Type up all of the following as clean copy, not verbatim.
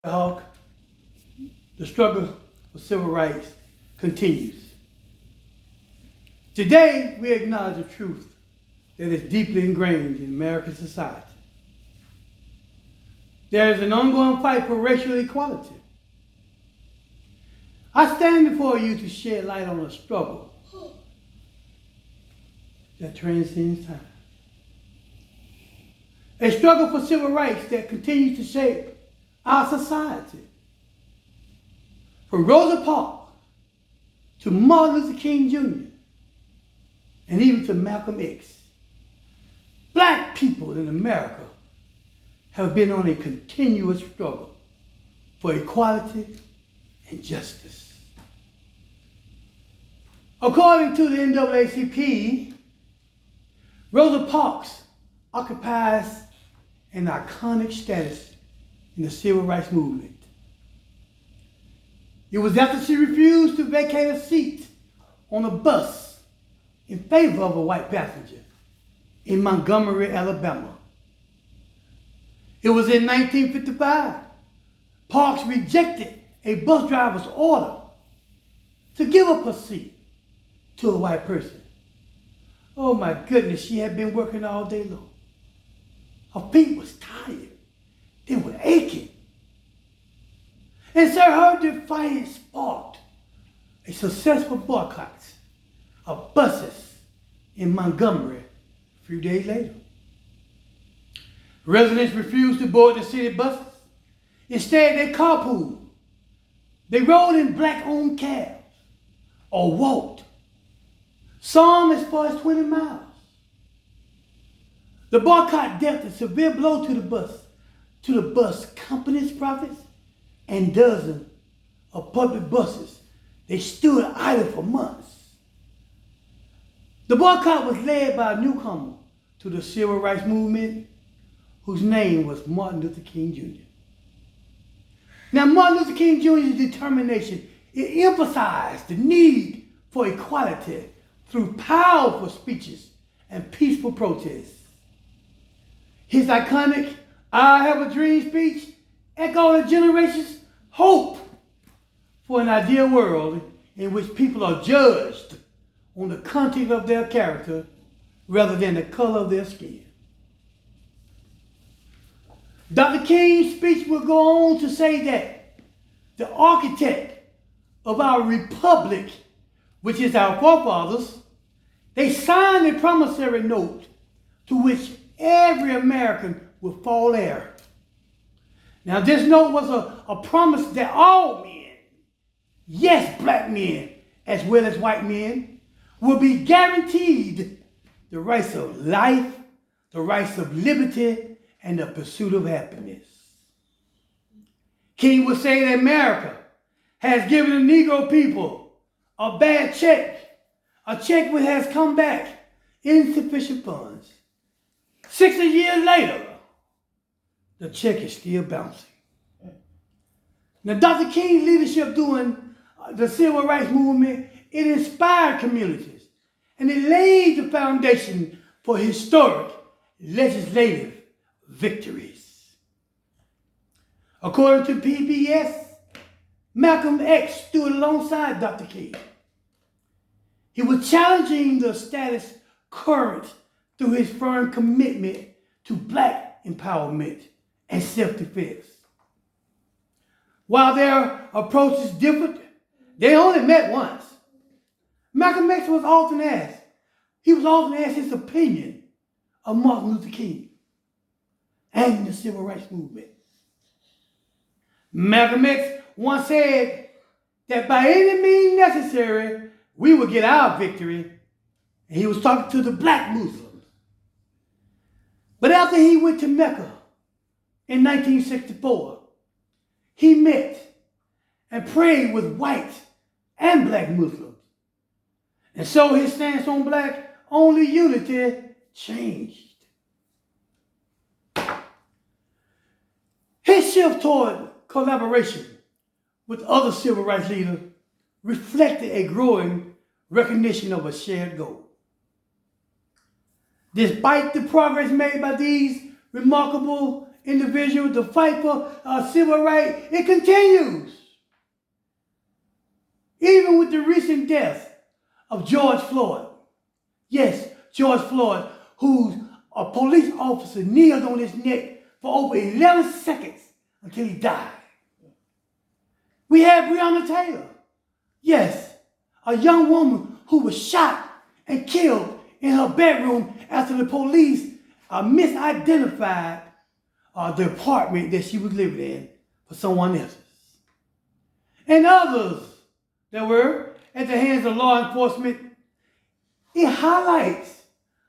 Hawk, the struggle for civil rights continues. Today, we acknowledge the truth that is deeply ingrained in American society. There is an ongoing fight for racial equality. I stand before you to shed light on a struggle that transcends time. A struggle for civil rights that continues to shape our society. From Rosa Parks to Martin Luther King Jr. and even to Malcolm X. Black people in America have been on a continuous struggle for equality and justice. According to the NAACP, Rosa Parks occupies an iconic status in the civil rights movement. It was after she refused to vacate a seat on a bus in favor of a white passenger in Montgomery, Alabama. It was in 1955. Parks rejected a bus driver's order to give up her seat to a white person. Oh my goodness, she had been working all day long. Her feet was tired. They were aching. And so her defiance sparked a successful boycott of buses in Montgomery a few days later. Residents refused to board the city buses. Instead, they carpooled. They rode in black-owned cabs or walked, some as far as 20 miles. The boycott dealt a severe blow to the bus company's profits, and dozens of public buses. They stood idle for months. The boycott was led by a newcomer to the civil rights movement whose name was Martin Luther King Jr. Now, Martin Luther King Jr.'s determination, it emphasized the need for equality through powerful speeches and peaceful protests. His iconic "I Have a Dream" speech echoed a generation's hope for an ideal world in which people are judged on the content of their character rather than the color of their skin. Dr. King's speech will go on to say that the architect of our republic, which is our forefathers, they signed a promissory note to which every American will fall heir. Now, this note was a promise that all men, yes, black men as well as white men, will be guaranteed the rights of life, the rights of liberty, and the pursuit of happiness. King would say that America has given the Negro people a bad check, a check which has come back insufficient funds. 60 years later, the check is still bouncing. Now, Dr. King's leadership during the civil rights movement, it inspired communities, and it laid the foundation for historic legislative victories. According to PBS, Malcolm X stood alongside Dr. King. He was challenging the status current through his firm commitment to black empowerment and self-defense. While their approaches differed, they only met once. Malcolm X was often asked his opinion of Martin Luther King and the civil rights movement. Malcolm X once said that by any means necessary, we would get our victory. And he was talking to the black Muslims. But after he went to Mecca in 1964, he met and prayed with white and black Muslims. And so his stance on black-only unity changed. His shift toward collaboration with other civil rights leaders reflected a growing recognition of a shared goal. Despite the progress made by these remarkable individuals to fight for civil rights, it continues. Even with the recent death of George Floyd. Yes, George Floyd, who's a police officer kneeled on his neck for over 11 seconds until he died. We have Breonna Taylor. Yes, a young woman who was shot and killed in her bedroom after the police misidentified the apartment that she was living in for someone else's. And others that were at the hands of law enforcement. It highlights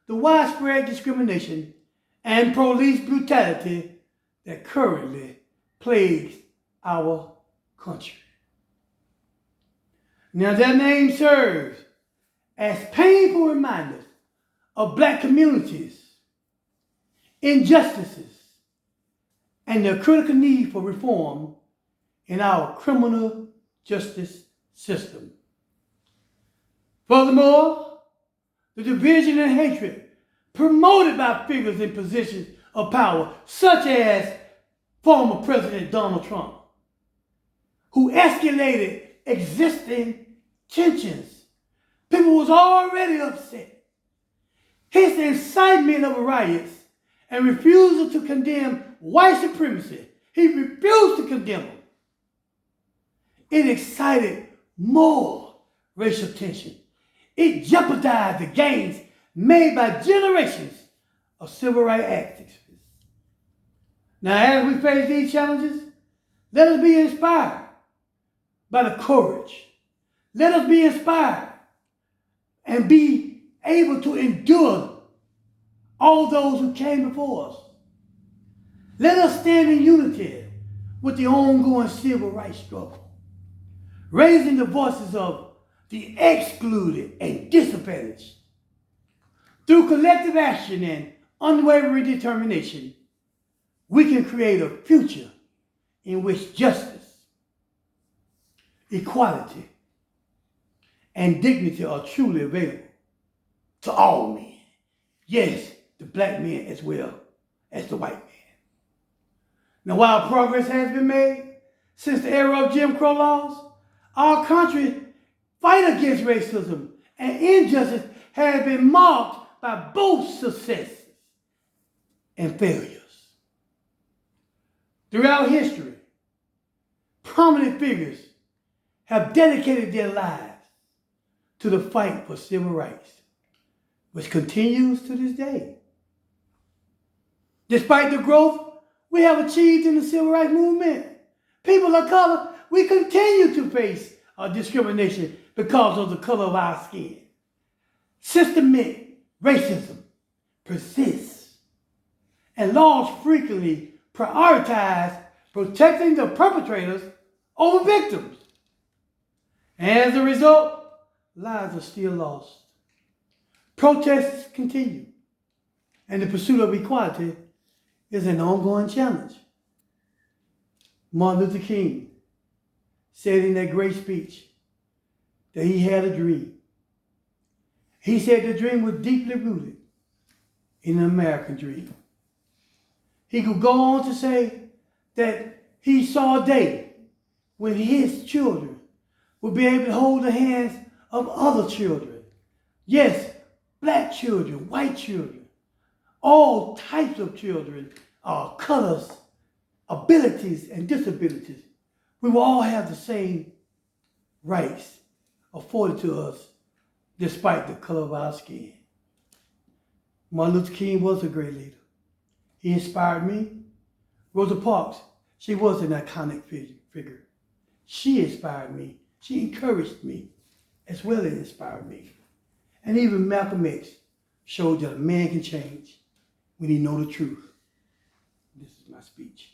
the widespread discrimination and police brutality that currently plagues our country. Now their name serves as painful reminders of black communities, injustices, and the critical need for reform in our criminal justice system. Furthermore, the division and hatred promoted by figures in positions of power, such as former President Donald Trump, who escalated existing tensions. People was already upset. His incitement of riots and refusal to condemn white supremacy, he refused to condemn them. It excited more racial tension. It jeopardized the gains made by generations of civil rights activists. Now, as we face these challenges, let us be inspired by the courage. Let us be inspired and be able to endure all those who came before us. Let us stand in unity with the ongoing civil rights struggle, raising the voices of the excluded and disadvantaged. Through collective action and unwavering determination, we can create a future in which justice, equality, and dignity are truly available to all men. Yes, the black man as well as the white man. Now, while progress has been made since the era of Jim Crow laws, our country fight against racism and injustice has been marked by both successes and failures. Throughout history, prominent figures have dedicated their lives to the fight for civil rights, which continues to this day. Despite the growth we have achieved in the civil rights movement, people of color, we continue to face discrimination because of the color of our skin. Systemic racism persists, and laws frequently prioritize protecting the perpetrators over victims. As a result, lives are still lost. Protests continue, and the pursuit of equality is an ongoing challenge. Martin Luther King said in that great speech that he had a dream. He said the dream was deeply rooted in an American dream. He could go on to say that he saw a day when his children would be able to hold the hands of other children. Yes, black children, white children, all types of children, colors, abilities, and disabilities. We will all have the same rights afforded to us despite the color of our skin. Martin Luther King was a great leader. He inspired me. Rosa Parks, she was an iconic figure. She inspired me. She encouraged me as well as inspired me. And even Malcolm X showed that a man can change when he knows the truth. This is my speech.